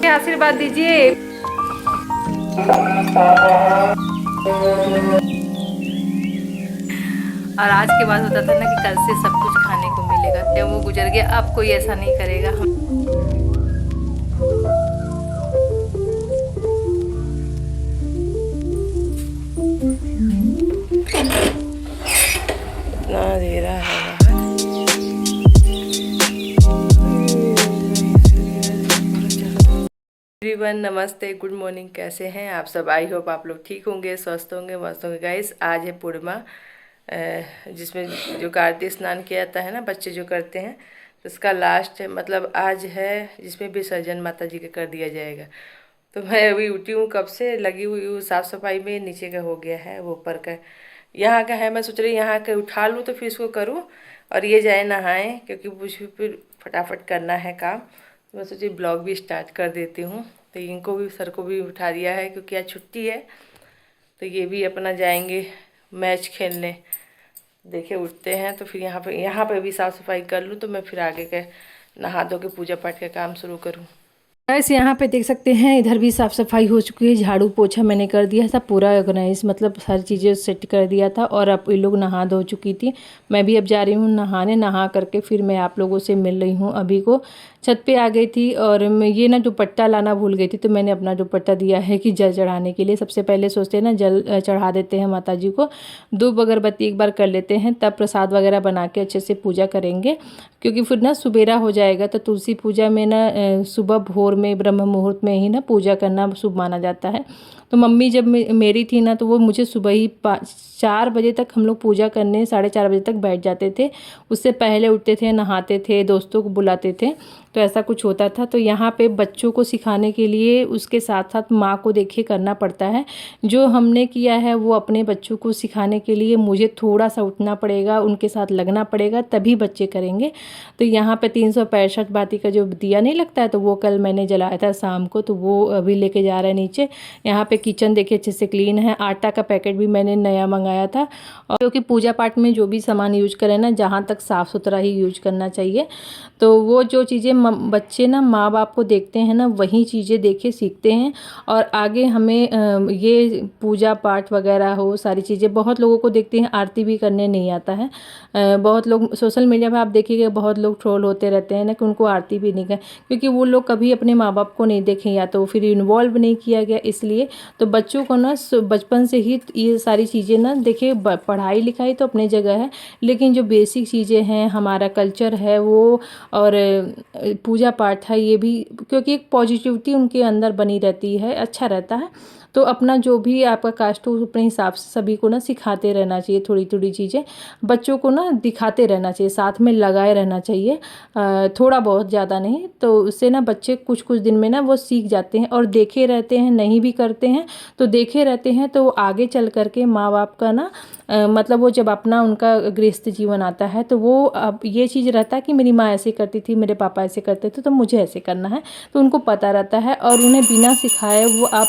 के आशीर्वाद दीजिए। और आज के बाद होता था ना कि कल से सब कुछ खाने को मिलेगा, तो वो गुजर गया, अब कोई ऐसा नहीं करेगा। हम इतना दे रहा है। एवरीवन नमस्ते, गुड मॉर्निंग, कैसे हैं आप सब? आई होप आप लोग ठीक होंगे, स्वस्थ होंगे, मस्त होंगे। गाइस आज है पूर्णिमा, जिसमें जो कार्तिक स्नान किया जाता है ना, बच्चे जो करते हैं, तो इसका लास्ट मतलब आज है, जिसमें विसर्जन माता जी का कर दिया जाएगा। तो मैं अभी उठी हूँ, कब से लगी हुई हूँ साफ़ सफाई में। नीचे का हो गया है, वो ऊपर का यहाँ का है। मैं सोच रही यहाँ का उठा लूँ तो फिर इसको करूँ और ये जाए नहाएं, क्योंकि मुझे फिर फटाफट करना है काम। तो मैं सोची ब्लॉग भी स्टार्ट कर देती हूँ। तो इनको भी, सर को भी उठा दिया है क्योंकि आज छुट्टी है। तो ये भी अपना जाएंगे मैच खेलने। देखे उठते हैं तो फिर यहाँ पे भी साफ़ सफाई कर लूँ, तो मैं फिर आगे के नहा धो के पूजा पाठ का काम शुरू करूँ। गैस यहाँ पे देख सकते हैं, इधर भी साफ़ सफाई हो चुकी है। झाड़ू पोछा मैंने कर दिया था, पूरा ऑर्गेनाइज, मतलब सारी चीज़ें सेट कर दिया था। और अब ये लोग नहा धो चुकी थी, मैं भी अब जा रही हूँ नहाने। नहा करके फिर मैं आप लोगों से मिल रही हूँ। अभी को छत पे आ गई थी और मैं ये ना दुपट्टा लाना भूल गई थी, तो मैंने अपना दुपट्टा दिया है कि जल चढ़ाने के लिए। सबसे पहले सोचते हैं ना, जल चढ़ा देते हैं माता जी को, धूप अगरबत्ती एक बार कर लेते हैं, तब प्रसाद वगैरह बना के अच्छे से पूजा करेंगे। क्योंकि फिर ना सुबेरा हो जाएगा, तो तुलसी पूजा में ना सुबह भोर में ब्रह्म मुहूर्त में ही ना पूजा करना शुभ माना जाता है। तो मम्मी जब मेरी थी ना, तो वो मुझे सुबह ही 4 बजे तक हम लोग पूजा करने 4:30 बजे तक बैठ जाते थे। उससे पहले उठते थे, नहाते थे, दोस्तों को बुलाते थे, तो ऐसा कुछ होता था। तो यहाँ पे बच्चों को सिखाने के लिए उसके साथ साथ माँ को देखिए करना पड़ता है। जो हमने किया है वो अपने बच्चों को सिखाने के लिए मुझे थोड़ा सा उठना पड़ेगा, उनके साथ लगना पड़ेगा, तभी बच्चे करेंगे। तो यहाँ पे 365 बाती का जो दिया नहीं लगता है, तो वो कल मैंने जलाया था शाम को, तो वो अभी लेके जा रहा है नीचे। यहाँ पे किचन देखिए अच्छे से क्लीन है। आटा का पैकेट भी मैंने नया मंगाया था, और क्योंकि पूजा पाठ में जो भी सामान यूज करें ना, जहाँ तक साफ़ सुथरा ही यूज करना चाहिए। तो वो जो चीज़ें बच्चे ना माँ बाप को देखते हैं ना, वही चीज़ें देखे सीखते हैं। और आगे हमें ये पूजा पाठ वगैरह हो, सारी चीज़ें बहुत लोगों को देखते हैं, आरती भी करने नहीं आता है। बहुत लोग सोशल मीडिया पर आप देखिएगा, बहुत लोग ट्रोल होते रहते हैं ना कि उनको आरती भी नहीं कर, क्योंकि वो लोग कभी अपने माँ बाप को नहीं देखें, या तो फिर इन्वॉल्व नहीं किया गया इसलिए। तो बच्चों को ना बचपन से ही ये सारी चीज़ें ना देखिए, पढ़ाई लिखाई तो अपनी जगह है, लेकिन जो बेसिक चीज़ें हैं, हमारा कल्चर है वो, और पूजा पाठ है, ये भी, क्योंकि एक पॉजिटिविटी उनके अंदर बनी रहती है, अच्छा रहता है। तो अपना जो भी आपका कास्ट हो, अपने हिसाब से सभी को ना सिखाते रहना चाहिए। थोड़ी थोड़ी चीज़ें बच्चों को ना दिखाते रहना चाहिए, साथ में लगाए रहना चाहिए, थोड़ा बहुत, ज़्यादा नहीं। तो उससे ना बच्चे कुछ कुछ दिन में ना वो सीख जाते हैं, और देखे रहते हैं, नहीं भी करते हैं तो देखे रहते हैं। तो आगे चल करके माँ बाप का ना मतलब वो जब अपना उनका गृहस्थ जीवन आता है, तो वो अब ये चीज़ रहता है कि मेरी माँ ऐसे करती थी, मेरे पापा ऐसे करते थे, तो मुझे ऐसे करना है। तो उनको पता रहता है, और उन्हें बिना सिखाए वो आप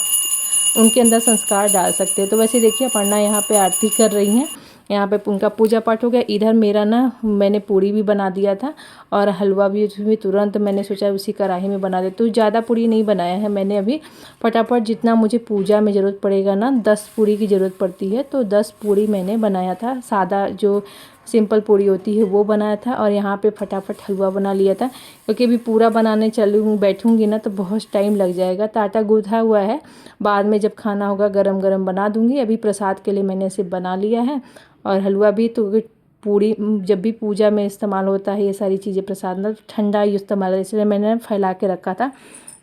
उनके अंदर संस्कार डाल सकते हैं। तो वैसे देखिए, अपर्णा यहाँ पे आरती कर रही हैं, यहाँ पे उनका पूजा पाठ हो गया। इधर मेरा ना, मैंने पूड़ी भी बना दिया था, और हलवा भी उसमें तुरंत मैंने सोचा उसी कढ़ाई में बना देती हूँ। ज़्यादा पूड़ी नहीं बनाया है मैंने अभी, फटाफट जितना मुझे पूजा में ज़रूरत पड़ेगा ना, 10 पूड़ी की ज़रूरत पड़ती है, तो 10 पूड़ी मैंने बनाया था। सादा जो सिंपल पूड़ी होती है वो बनाया था, और यहाँ पे फटाफट हलवा बना लिया था, क्योंकि अभी पूरा बनाने बैठूंगी ना तो बहुत टाइम लग जाएगा। तो आटा गूँथा हुआ है, बाद में जब खाना होगा गरम गरम बना दूंगी। अभी प्रसाद के लिए मैंने इसे बना लिया है, और हलवा भी। तो पूड़ी जब भी पूजा में इस्तेमाल होता है ये सारी चीज़ें, प्रसाद में ठंडा ही इस्तेमाल है, इसलिए मैंने फैला के रखा था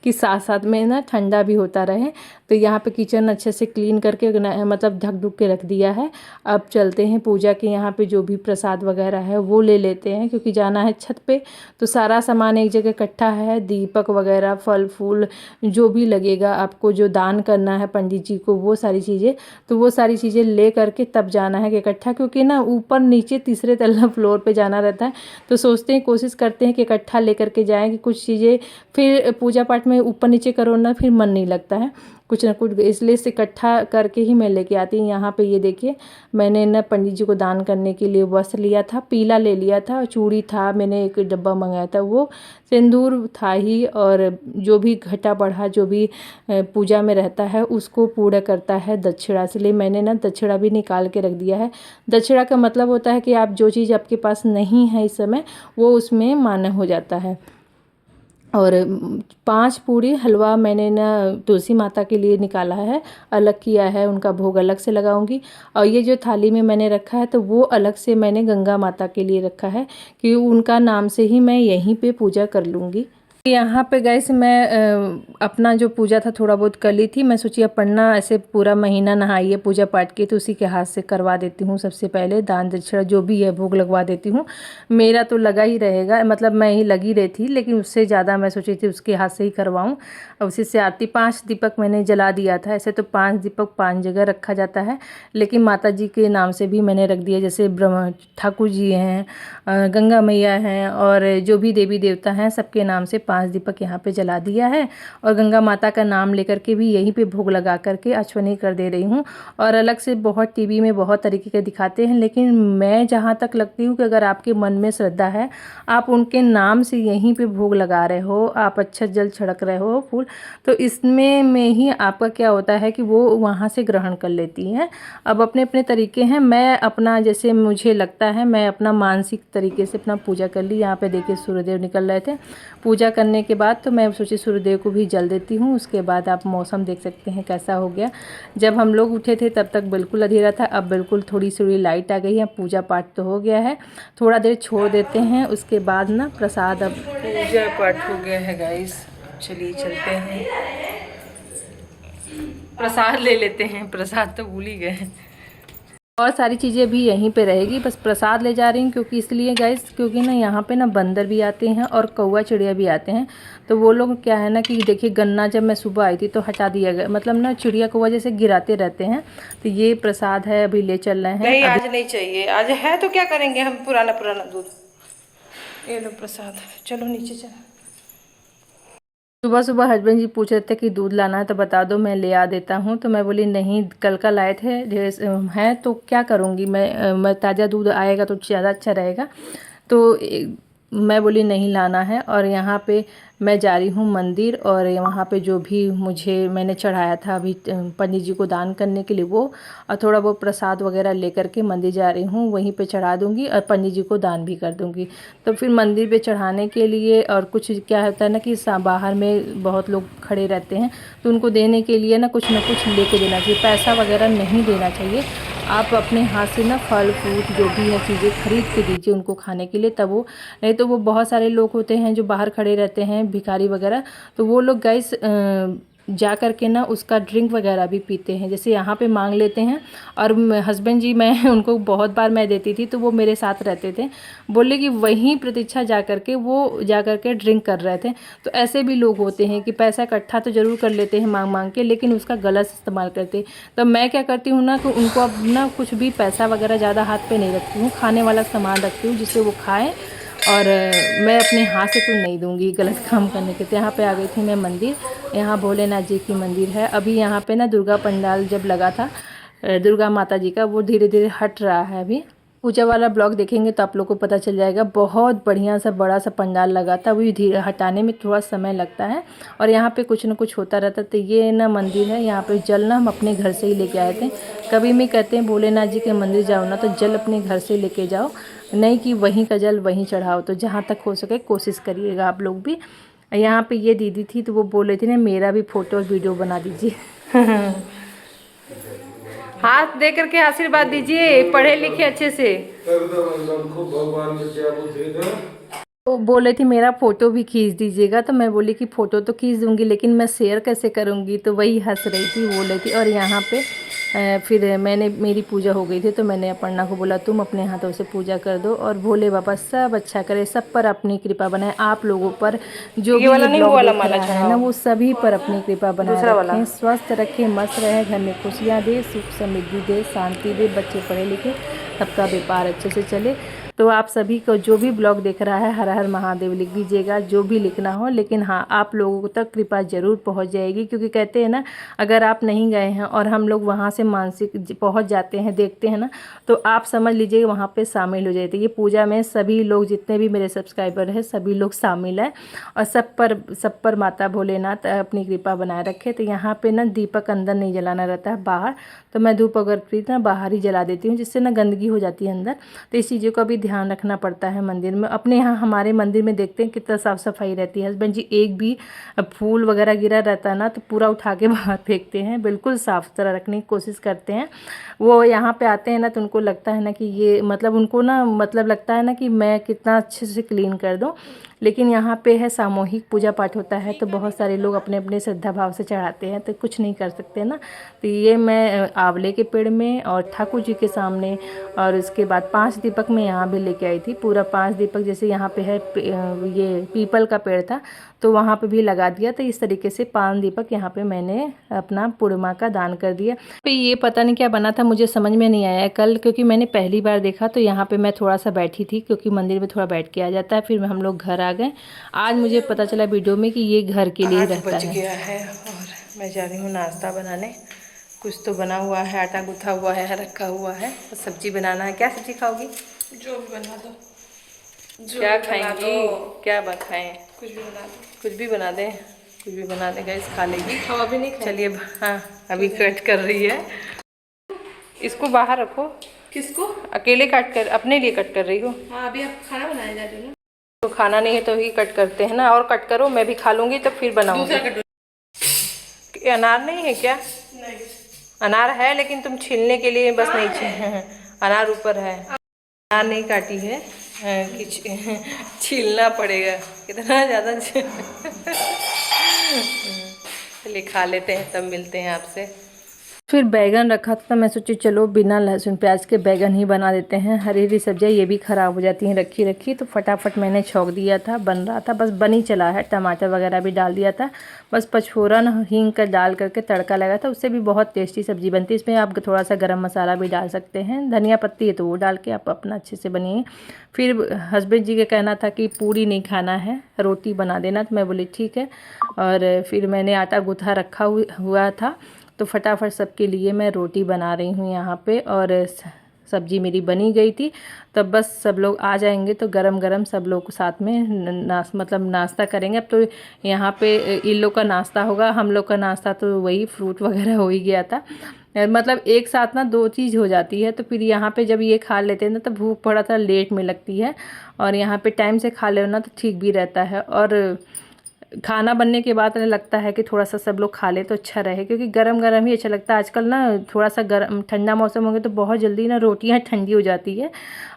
कि साथ साथ में ना ठंडा भी होता रहे। तो यहाँ पे किचन अच्छे से क्लीन करके मतलब ढक ढुक के रख दिया है। अब चलते हैं पूजा के, यहाँ पे जो भी प्रसाद वगैरह है वो ले लेते हैं, क्योंकि जाना है छत पे। तो सारा सामान एक जगह इकट्ठा है, दीपक वगैरह, फल फूल जो भी लगेगा आपको, जो दान करना है पंडित जी को, वो सारी चीज़ें। तो वो सारी चीज़ें ले करके तब जाना है कि इकट्ठा, क्योंकि ना ऊपर नीचे तीसरे तल्ला फ्लोर पे जाना रहता है। तो सोचते हैं, कोशिश करते हैं कि इकट्ठा ले करके जाएँ, कि कुछ चीज़ें फिर पूजा पाठ में में ऊपर नीचे करो ना फिर मन नहीं लगता है कुछ ना कुछ, इसलिए से इकट्ठा करके ही मैं लेके आती हूँ। यहाँ पे ये देखिए मैंने ना पंडित जी को दान करने के लिए वस्त्र लिया था, पीला ले लिया था, चूड़ी था, मैंने एक डब्बा मंगाया था, वो सिंदूर था ही, और जो भी घटा बढ़ा जो भी पूजा में रहता है उसको पूरा करता है दक्षिणा, इसलिए मैंने ना दक्षिणा भी निकाल के रख दिया है। दक्षिणा का मतलब होता है कि आप जो चीज़ आपके पास नहीं है इस समय वो उसमें मान्य हो जाता है। और 5 पूरी हलवा मैंने ना तुलसी माता के लिए निकाला है, अलग किया है, उनका भोग अलग से लगाऊंगी। और ये जो थाली में मैंने रखा है तो वो अलग से मैंने गंगा माता के लिए रखा है कि उनका नाम से ही मैं यहीं पे पूजा कर लूँगी। यहाँ पे गैस मैं अपना जो पूजा था थोड़ा बहुत कर ली थी। मैं सोची अब पढ़ना ऐसे पूरा महीना नहाइए पूजा पाठ के, तो उसी के हाथ से करवा देती हूँ। सबसे पहले दान दक्षिणा जो भी है भोग लगवा देती हूँ। मेरा तो लगा ही रहेगा, मतलब मैं ही लगी रही थी, लेकिन उससे ज़्यादा मैं सोची थी उसके हाथ से ही करवाऊँ। और उसी से आरती 5 दीपक मैंने जला दिया था। ऐसे तो 5 दीपक 5 जगह रखा जाता है, लेकिन माता जी के नाम से भी मैंने रख दिया। जैसे ब्रह्म ठाकुर जी हैं, गंगा मैया हैं, और जो भी देवी देवता हैं सबके नाम से 5 दीपक यहाँ पे जला दिया है। और गंगा माता का नाम लेकर के भी यहीं पे भोग लगा करके अश्वनी कर दे रही हूँ। और अलग से बहुत टीवी में बहुत तरीके के दिखाते हैं, लेकिन मैं जहाँ तक लगती हूँ कि अगर आपके मन में श्रद्धा है, आप उनके नाम से यहीं पे भोग लगा रहे हो, आप अच्छा जल छिड़क रहे हो फूल, तो इसमें में ही आपका क्या होता है कि वो वहाँ से ग्रहण कर लेती हैं। अब अपने अपने तरीके हैं, मैं अपना जैसे मुझे लगता है मैं अपना मानसिक तरीके से अपना पूजा कर ली। यहाँ पे देखिए सूर्यदेव निकल रहे थे। पूजा करने के बाद तो मैं सोची सूर्यदेव को भी जल देती हूँ। उसके बाद आप मौसम देख सकते हैं कैसा हो गया। जब हम लोग उठे थे तब तक बिल्कुल अंधेरा था, अब बिल्कुल थोड़ी सी लाइट आ गई है। पूजा पाठ तो हो गया है, थोड़ा देर छोड़ देते हैं, उसके बाद ना प्रसाद, अब पूजा पाठ हो गया है गाइस। चलिए चलते हैं, प्रसाद ले लेते हैं। प्रसाद तो भूल ही गए। और सारी चीज़ें भी यहीं पे रहेगी, बस प्रसाद ले जा रही हूँ क्योंकि इसलिए गाइस, क्योंकि ना यहाँ पे ना बंदर भी आते हैं और कौवा चिड़िया भी आते हैं। तो वो लोग क्या है ना कि देखिए गन्ना जब मैं सुबह आई थी तो हटा दिया गया, मतलब ना चिड़िया कौवा जैसे गिराते रहते हैं। तो ये प्रसाद है, अभी ले चल रहे हैं। नहीं आज नहीं चाहिए, आज है तो क्या करेंगे हम, पुराना पुराना दूध। ये लो प्रसाद, चलो नीचे चलो। सुबह सुबह हस्बैंड जी पूछ रहे थे कि दूध लाना है तो बता दो मैं ले आ देता हूँ। तो मैं बोली नहीं, कल का लाए थे हैं तो क्या करूँगी मैं ताज़ा दूध आएगा तो ज़्यादा अच्छा रहेगा। तो मैं बोली नहीं लाना है। और यहाँ पे मैं जा रही हूँ मंदिर, और वहाँ पे जो भी मुझे मैंने चढ़ाया था अभी पंडित जी को दान करने के लिए वो, और थोड़ा वो प्रसाद वगैरह लेकर के मंदिर जा रही हूँ, वहीं पे चढ़ा दूँगी और पंडित जी को दान भी कर दूँगी। तो फिर मंदिर पे चढ़ाने के लिए, और कुछ क्या होता है ना कि बाहर में बहुत लोग खड़े रहते हैं, तो उनको देने के लिए ना कुछ लेके देना चाहिए। पैसा वगैरह नहीं देना चाहिए, आप अपने हाथ से ना फल फ्रूट जो भी है चीज़ें खरीद के दीजिए उनको खाने के लिए, तब वो, नहीं तो वो बहुत सारे लोग होते हैं जो बाहर खड़े रहते हैं भिखारी वगैरह, तो वो लोग गाइस जा कर के ना उसका ड्रिंक वगैरह भी पीते हैं, जैसे यहाँ पे मांग लेते हैं। और हस्बैंड जी, मैं उनको बहुत बार मैं देती थी तो वो मेरे साथ रहते थे, बोले कि वहीं प्रतीक्षा जा कर के ड्रिंक कर रहे थे। तो ऐसे भी लोग होते हैं कि पैसा इकट्ठा तो ज़रूर कर लेते हैं मांग मांग के, लेकिन उसका गलत इस्तेमाल करते। तो मैं क्या करती हूँ ना कि उनको अब ना कुछ भी पैसा वगैरह ज़्यादा हाथ पे नहीं रखती हूँ, खाने वाला सामान रखती हूँ जिससे वो खाएँ, और मैं अपने हाथ से तो नहीं दूंगी गलत काम करने के। तो यहाँ पे आ गई थी मैं मंदिर, यहाँ भोलेनाथ जी की मंदिर है। अभी यहाँ पे ना दुर्गा पंडाल जब लगा था दुर्गा माता जी का, वो धीरे धीरे हट रहा है। अभी पूजा वाला ब्लॉग देखेंगे तो आप लोग को पता चल जाएगा। बहुत बढ़िया सा बड़ा सा पंडाल लगा था, वही धीरे हटाने में थोड़ा समय लगता है, और यहाँ पे कुछ न कुछ होता रहता। तो ये ना मंदिर है, यहाँ पे जल ना हम अपने घर से ही लेके आए थे। कभी भी कहते हैं भोलेनाथ जी के मंदिर जाओ ना तो जल अपने घर से लेके जाओ, नहीं कि वहीं का जल वहीं चढ़ाओ। तो जहाँ तक हो सके कोशिश करिएगा आप लोग भी। यहाँ पे ये दीदी थी तो वो बोल रही थी ना मेरा भी फ़ोटो और वीडियो बना दीजिए। हाथ दे करके आशीर्वाद दीजिए, पढ़े लिखे अच्छे से। तो बोल रही थी मेरा फ़ोटो भी खींच दीजिएगा, तो मैं बोली कि फ़ोटो तो खींच दूंगी लेकिन मैं शेयर कैसे करूंगी, तो वही हंस रही थी, बोल रही थी। और यहाँ पे फिर मेरी पूजा हो गई थी तो मैंने अपर्णा को बोला तुम अपने हाथों से पूजा कर दो, और भोले बाबा सब अच्छा करे, सब पर अपनी कृपा बनाए, आप लोगों पर जो भी ये ब्लॉग देख रहा है ना वो सभी पर अपनी कृपा बनाए रखें, स्वस्थ रखें, मस्त रहे, घर में खुशियाँ दे, सुख समृद्धि दे, शांति दे, बच्चे पढ़े लिखे, सबका व्यापार अच्छे से चले। तो आप सभी को जो भी ब्लॉग देख रहा है हर हर महादेव लिख दीजिएगा, जो भी लिखना हो, लेकिन हाँ आप लोगों तक कृपा जरूर पहुँच जाएगी, क्योंकि कहते हैं ना अगर आप नहीं गए हैं और हम लोग वहाँ से मानसिक पहुँच जाते हैं, देखते हैं ना, तो आप समझ लीजिए वहाँ पे शामिल हो जाते। ये पूजा में सभी लोग जितने भी मेरे सब्सक्राइबर हैं सभी लोग शामिल हैं, और सब पर माता भोलेनाथ अपनी कृपा बनाए रखे। तो यहाँ पे ना दीपक अंदर नहीं जलाना रहता है, बाहर, तो मैं धूप अगरबत्ती ना बाहर ही जला देती हूँ, जिससे ना गंदगी हो जाती है अंदर। तो इस चीज़ों का भी ध्यान रखना पड़ता है मंदिर में। अपने यहाँ हमारे मंदिर में देखते हैं कितना साफ़ सफाई रहती है। हस्बैंड जी एक भी फूल वगैरह गिरा रहता है ना तो पूरा उठा के बाहर फेंकते हैं, बिल्कुल साफ़ सुथरा रखने की कोशिश करते हैं। वो यहाँ पे आते हैं ना तो उनको लगता है ना कि ये मतलब उनको ना मतलब लगता है ना कि मैं कितना अच्छे से क्लीन कर दूँ, लेकिन यहाँ पे है सामूहिक पूजा पाठ होता है, तो बहुत सारे लोग अपने अपने श्रद्धा भाव से चढ़ाते हैं, तो कुछ नहीं कर सकते ना। तो ये मैं आंवले के पेड़ में और ठाकुर जी के सामने, और उसके बाद 5 दीपक मैं यहाँ भी लेके आई थी, पूरा 5 दीपक। जैसे यहाँ पे है ये पीपल का पेड़ था तो वहाँ पे भी लगा दिया। तो इस तरीके से 5 दीपक यहाँ पे मैंने अपना पूर्णिमा का दान कर दिया। तो ये पता नहीं क्या बना था, मुझे समझ में नहीं आया कल, क्योंकि मैंने पहली बार देखा। तो यहाँ पे मैं थोड़ा सा बैठी थी, क्योंकि मंदिर में थोड़ा बैठ के आ जाता है, फिर हम लोग घर आ गए। आज मुझे पता चला वीडियो में कि ये घर के लिए रहता बज गया है और मैं जा रही हूँ नाश्ता बनाने। कुछ तो बना हुआ है, आटा गूथा हुआ है, रखा हुआ है, और सब्जी बनाना है। क्या सब्जी खाओगी? जो भी बना दो। क्या खाएंगी? क्या बात खाएं? कुछ भी बना दो। कुछ भी बना दें, कुछ भी बना दें गाइस, खा लेगी। खाओ अभी नहीं। चलिए हाँ अभी कट कर रही है। इसको बाहर रखो। किसको? अकेले कट कर, अपने लिए कट कर रही हो? हाँ अभी आप खाना बनाने जा रही हो ना। तो खाना नहीं है तो ही कट करते हैं ना, और कट करो, मैं भी खा लूँगी तो फिर बनाऊँगी। अनार नहीं है क्या? नहीं अनार है, लेकिन तुम छीलने के लिए बस नहीं छील। अनार ऊपर है, अनार नहीं काटी है कि छीलना पड़ेगा। कितना ज़्यादा चलिए खा लेते हैं, तब मिलते हैं आपसे। फिर बैगन रखा था तो मैं सोची चलो बिना लहसुन प्याज के बैगन ही बना देते हैं। हरी हरी सब्जियाँ ये भी ख़राब हो जाती हैं रखी रखी, तो फटाफट मैंने छौंक दिया था, बन रहा था, बस बन ही चला है। टमाटर वगैरह भी डाल दिया था, बस पचफोरन हींग का डाल करके तड़का लगा था, उससे भी बहुत टेस्टी सब्ज़ी बनती है। इसमें आप थोड़ा सा गरम मसाला भी डाल सकते हैं, धनिया पत्ती है तो वो डाल के आप अपना अच्छे से बनिए। फिर हस्बैंड जी का कहना था कि पूरी नहीं खाना है, रोटी बना देना, तो मैं बोली ठीक है। और फिर मैंने आटा गूँथा रखा हुआ था, तो फटाफट सबके लिए मैं रोटी बना रही हूँ यहाँ पे। और सब्जी मेरी बनी गई थी, तब बस सब लोग आ जाएंगे तो गरम गरम सब लोग साथ में नाश्ता करेंगे। अब तो यहाँ पे इन लोग का नाश्ता होगा, हम लोग का नाश्ता तो वही फ्रूट वगैरह हो ही गया था। मतलब एक साथ ना 2 चीज़ हो जाती है, तो फिर यहाँ पे जब ये खा लेते हैं ना तो भूख थोड़ा सा लेट में लगती है, और यहाँ पे टाइम से खा ले ना तो ठीक भी रहता है। और खाना बनने के बाद लगता है कि थोड़ा सा सब लोग खा ले तो अच्छा रहे, क्योंकि गरम गरम ही अच्छा लगता है। आजकल ना थोड़ा सा गरम ठंडा मौसम हो गया तो बहुत जल्दी ना रोटियां ठंडी हो जाती है,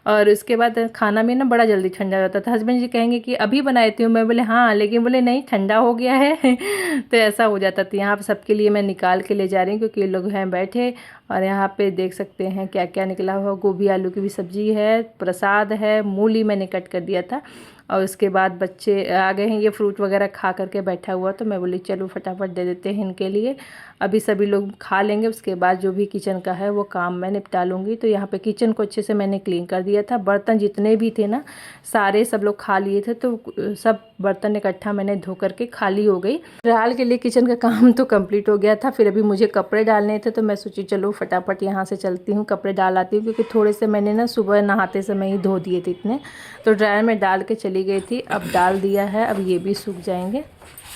और उसके बाद खाना भी ना बड़ा जल्दी ठंडा हो जाता था। हस्बैंड जी कहेंगे कि अभी बनाती हूँ, मैं बोले हाँ, लेकिन बोले नहीं ठंडा हो गया है तो ऐसा हो जाता था। यहाँ पर सबके लिए मैं निकाल के ले जा रही हूँ, क्योंकि लोग हैं बैठे। और यहाँ पे देख सकते हैं क्या क्या निकला हुआ, गोभी आलू की भी सब्जी है, प्रसाद है, मूली मैंने कट कर दिया था। और उसके बाद बच्चे आ गए हैं, ये फ्रूट वगैरह खा करके बैठा हुआ, तो मैं बोली चलो फटाफट दे देते हैं इनके लिए। अभी सभी लोग खा लेंगे, उसके बाद जो भी किचन का है वो काम मैं निपटा लूँगी। तो यहाँ पे किचन को अच्छे से मैंने क्लीन कर दिया था, बर्तन जितने भी थे ना सारे सब लोग खा लिए थे, तो सब बर्तन इकट्ठा मैंने धो करके खाली हो गई। फिलहाल के लिए किचन का काम तो कंप्लीट हो गया था। फिर अभी मुझे कपड़े डालने थे, तो मैं सोची चलो फटाफट यहाँ से चलती हूँ, कपड़े डाल आती हूँ, क्योंकि थोड़े से मैंने ना सुबह नहाते समय ही धो दिए थे इतने, तो ड्रायर में डाल के चली गई थी। अब डाल दिया है, अब ये भी सूख जाएंगे।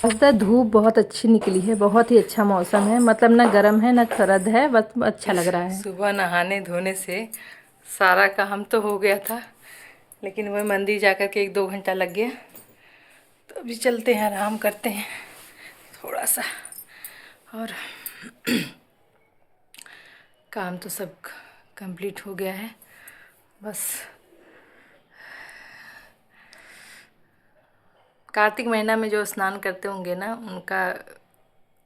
आज धूप बहुत अच्छी निकली है, बहुत ही अच्छा मौसम है, मतलब ना गर्म है ना सर्द है, बस अच्छा लग रहा है। सुबह नहाने धोने से सारा काम तो हो गया था, लेकिन वह मंदिर जाकर के 1-2 घंटा लग गया। तो अभी चलते हैं, आराम करते हैं थोड़ा सा, और काम तो सब कंप्लीट हो गया है। बस कार्तिक महीना में जो स्नान करते होंगे ना, उनका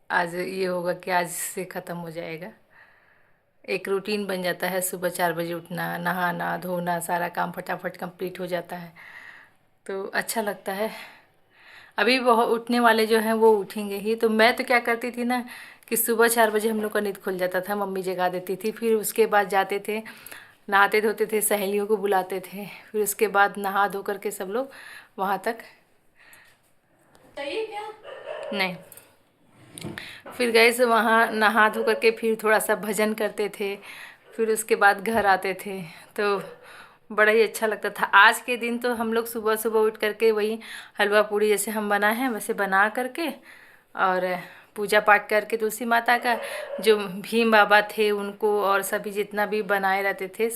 आज ये होगा कि आज से ख़त्म हो जाएगा। एक रूटीन बन जाता है, सुबह 4 बजे उठना, नहाना धोना, सारा काम फटाफट कंप्लीट हो जाता है, तो अच्छा लगता है। अभी बहुत उठने वाले जो हैं वो उठेंगे ही। तो मैं तो क्या करती थी ना कि सुबह 4 बजे हम लोग का नींद खुल जाता था, मम्मी जगा देती थी, फिर उसके बाद जाते थे नहाते धोते थे, सहेलियों को बुलाते थे, फिर उसके बाद नहा धो करके सब लोग वहाँ तक नहीं, फिर गए से वहाँ नहा धो करके फिर थोड़ा सा भजन करते थे, फिर उसके बाद घर आते थे। तो बड़ा ही अच्छा लगता था। आज के दिन तो हम लोग सुबह सुबह उठ करके वही हलवा पूड़ी जैसे हम बनाए हैं वैसे बना करके और पूजा पाठ करके तुलसी माता का, जो भीम बाबा थे उनको और सभी जितना भी बनाए रहते थे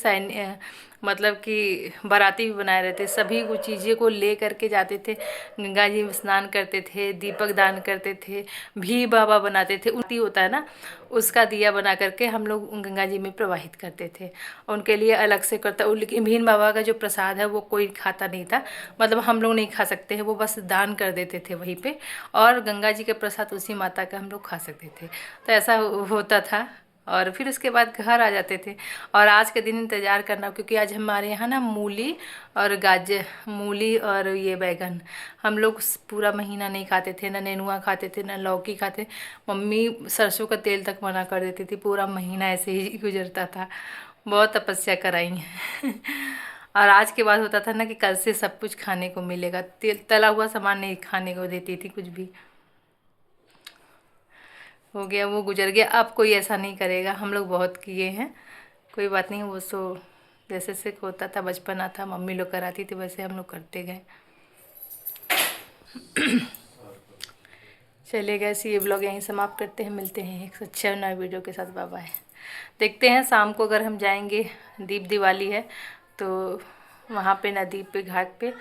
मतलब कि बाराती भी बनाए रहते, सभी कुछ चीज़ें को ले करके जाते थे, गंगा जी में स्नान करते थे, दीपक दान करते थे, भी बाबा बनाते थे, उल्टी होता है ना, उसका दिया बना करके हम लोग गंगा जी में प्रवाहित करते थे। उनके लिए अलग से करता, लेकिन भीम बाबा का जो प्रसाद है वो कोई खाता नहीं था, मतलब हम लोग नहीं खा सकते हैं, वो बस दान कर देते थे वहीं पे, और गंगा जी के प्रसाद तुलसी माता का हम लोग खा सकते थे। तो ऐसा होता था। और फिर उसके बाद घर आ जाते थे। और आज के दिन इंतज़ार करना, क्योंकि आज हमारे यहाँ ना मूली और गाजर, मूली और ये बैगन हम लोग पूरा महीना नहीं खाते थे, ना नेनुआ खाते थे, ना लौकी खाते। मम्मी सरसों का तेल तक मना कर देती थी, पूरा महीना ऐसे ही गुजरता था। बहुत तपस्या कराई है। और आज के बाद होता था ना कि कल से सब कुछ खाने को मिलेगा, तेल तला हुआ सामान नहीं खाने को देती थी कुछ भी। हो गया, वो गुजर गया, अब कोई ऐसा नहीं करेगा। हम लोग बहुत किए हैं, कोई बात नहीं। वो सो जैसे से होता था, बचपना था, मम्मी लोग कराती थी वैसे हम लोग करते गए। चलिए गैस, ये ब्लॉग यहीं समाप्त करते हैं, मिलते हैं एक अच्छा नया वीडियो के साथ। Bye bye. देखते हैं शाम को अगर हम जाएंगे, दीप दिवाली है तो वहाँ पे नदी पे घाट पे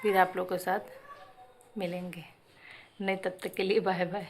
फिर आप लोगों के साथ मिलेंगे। नहीं तब तक के लिए बाय बाय।